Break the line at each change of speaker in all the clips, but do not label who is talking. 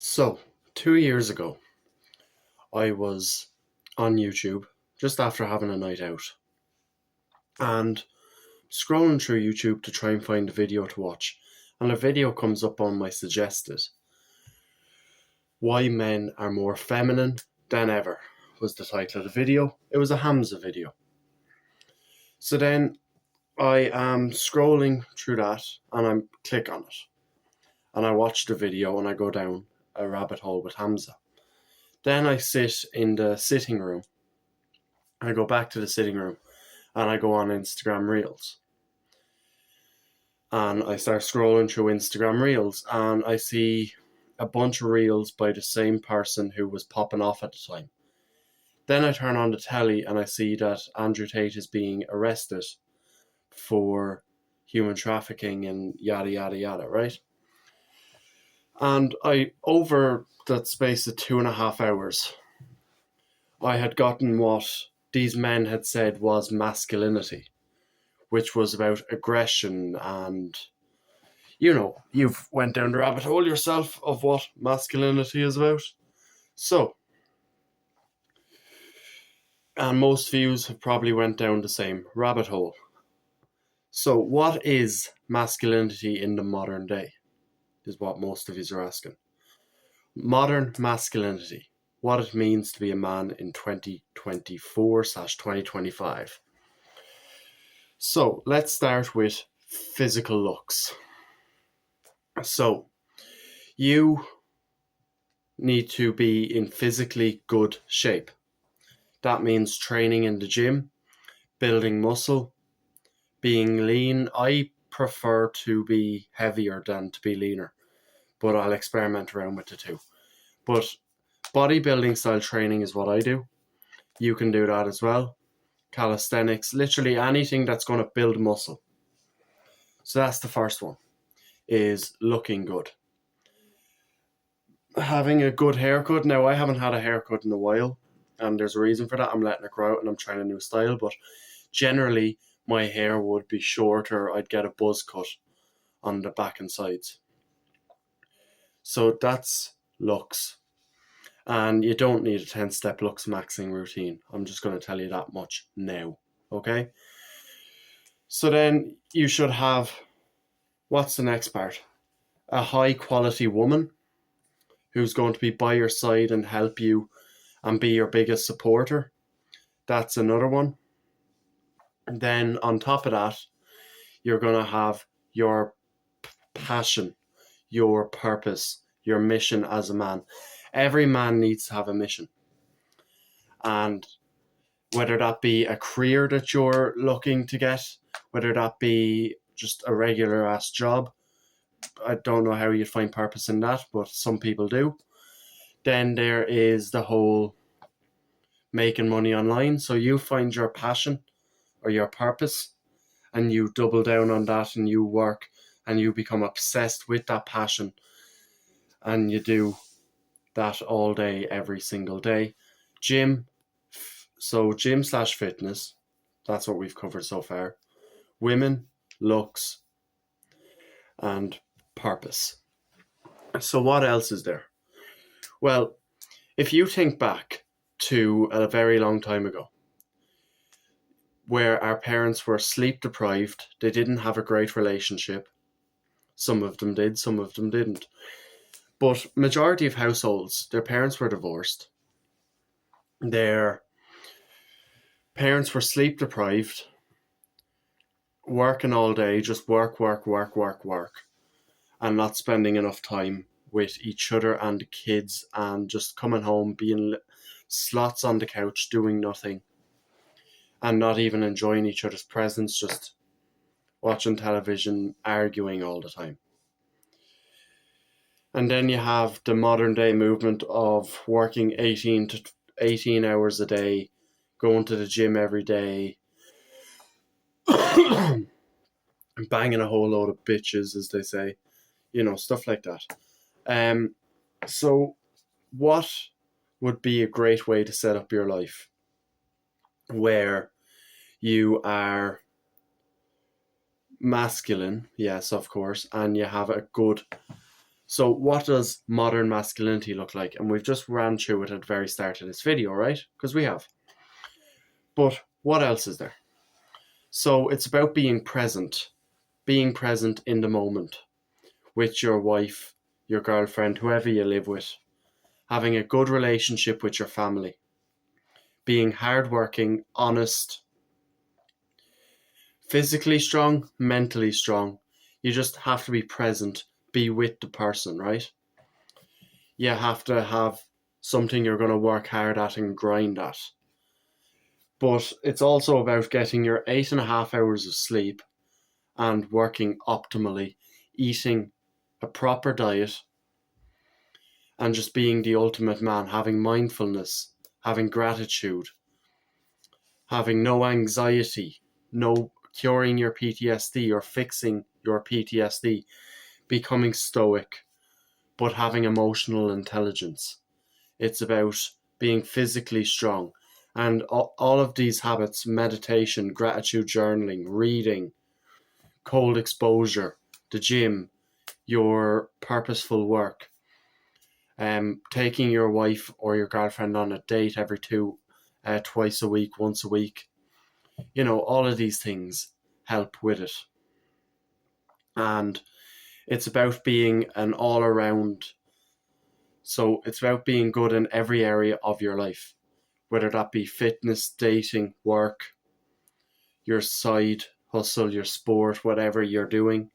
So, 2 years ago, I was on YouTube just after having a night out and scrolling through YouTube to try and find a video to watch. And a video comes up on my suggested. Why Men Are More Feminine Than Ever was the title of the video. It was a Hamza video. So then I am scrolling through that and I click on it. And I watch the video and I go down a rabbit hole with Hamza. Then I sit in the sitting room. I go back to the sitting room and I go on Instagram Reels. And I start scrolling through Instagram Reels and I see a bunch of reels by the same person who was popping off at the time. Then I turn on the telly and I see that Andrew Tate is being arrested for human trafficking and yada yada yada, right? And over that space of 2.5 hours, I had gotten what these men had said was masculinity, which was about aggression and, you've went down the rabbit hole yourself of what masculinity is about. So, and most views have probably went down the same rabbit hole. So, what is masculinity in the modern day? Is what most of you are asking. Modern masculinity, what it means to be a man in 2024/2025. So let's start with physical looks. So you need to be in physically good shape. That means training in the gym, building muscle, being lean. I prefer to be heavier than to be leaner, but I'll experiment around with the two. But bodybuilding style training is what I do. You can do that as well. Calisthenics, literally anything that's going to build muscle. So that's the first one, is looking good. Having a good haircut. Now, I haven't had a haircut in a while, and there's a reason for that. I'm letting it grow out and I'm trying a new style, but generally my hair would be shorter. I'd get a buzz cut on the back and sides. So that's looks. And you don't need a 10-step looks maxing routine. I'm just going to tell you that much now. Okay? So then you should have, what's the next part? A high quality woman who's going to be by your side and help you and be your biggest supporter. That's another one. And then on top of that, you're going to have your passion, your purpose, your mission as a man. Every man needs to have a mission. And whether that be a career that you're looking to get, whether that be just a regular ass job, I don't know how you'd find purpose in that, but some people do. Then there is the whole making money online. So you find your passion or your purpose and you double down on that and you work and you become obsessed with that passion and you do that all day, every single day. Gym. So gym/fitness. That's what we've covered so far. Women, looks, and purpose. So what else is there? Well, if you think back to a very long time ago, where our parents were sleep deprived, they didn't have a great relationship. Some of them did, some of them didn't. But majority of households, their parents were divorced. Their parents were sleep deprived, working all day, just work, and not spending enough time with each other and the kids and just coming home, being slots on the couch, doing nothing, and not even enjoying each other's presence, just watching television, arguing all the time. And then you have the modern day movement of working 18 hours a day, going to the gym every day, banging a whole load of bitches, as they say, stuff like that. So what would be a great way to set up your life where you are masculine, yes, of course, and you have a good So what does modern masculinity look like? And we've just ran through it at the very start of this video, right? Because we have. But what else is there? So it's about being present in the moment with your wife, your girlfriend, whoever you live with, having a good relationship with your family, being hardworking, honest, physically strong, mentally strong. You just have to be present, be with the person, right? You have to have something you're going to work hard at and grind at. But it's also about getting your 8.5 hours of sleep and working optimally, eating a proper diet, and just being the ultimate man, having mindfulness, having gratitude, having no anxiety, no curing your PTSD or fixing your PTSD, becoming stoic, but having emotional intelligence. It's about being physically strong. And all of these habits, meditation, gratitude journaling, reading, cold exposure, the gym, your purposeful work, taking your wife or your girlfriend on a date every twice a week, once a week. All of these things help with it. And it's about being an all around. So it's about being good in every area of your life, whether that be fitness, dating, work, your side hustle, your sport, whatever you're doing.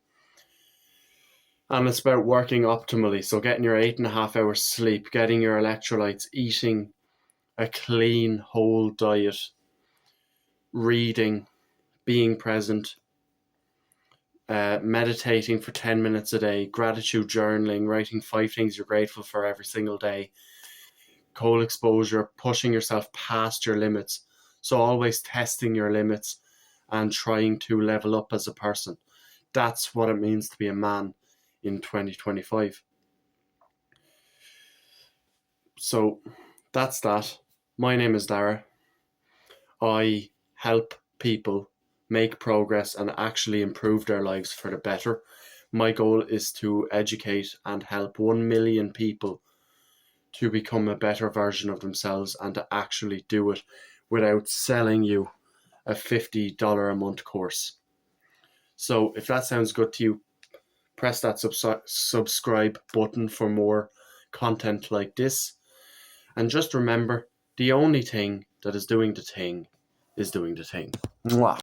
And it's about working optimally. So getting your 8.5 hours sleep, getting your electrolytes, eating a clean, whole diet, reading, being present, meditating for 10 minutes a day, gratitude journaling, writing 5 things you're grateful for every single day, cold exposure, pushing yourself past your limits. So always testing your limits and trying to level up as a person. That's what it means to be a man in 2025. So that's that. My name is Dara. I help people make progress and actually improve their lives for the better. My goal is to educate and help 1 million people to become a better version of themselves and to actually do it without selling you a $50 a month course. So if that sounds good to you, press that subscribe button for more content like this. And just remember, the only thing that is doing the thing is doing the thing. Mwah.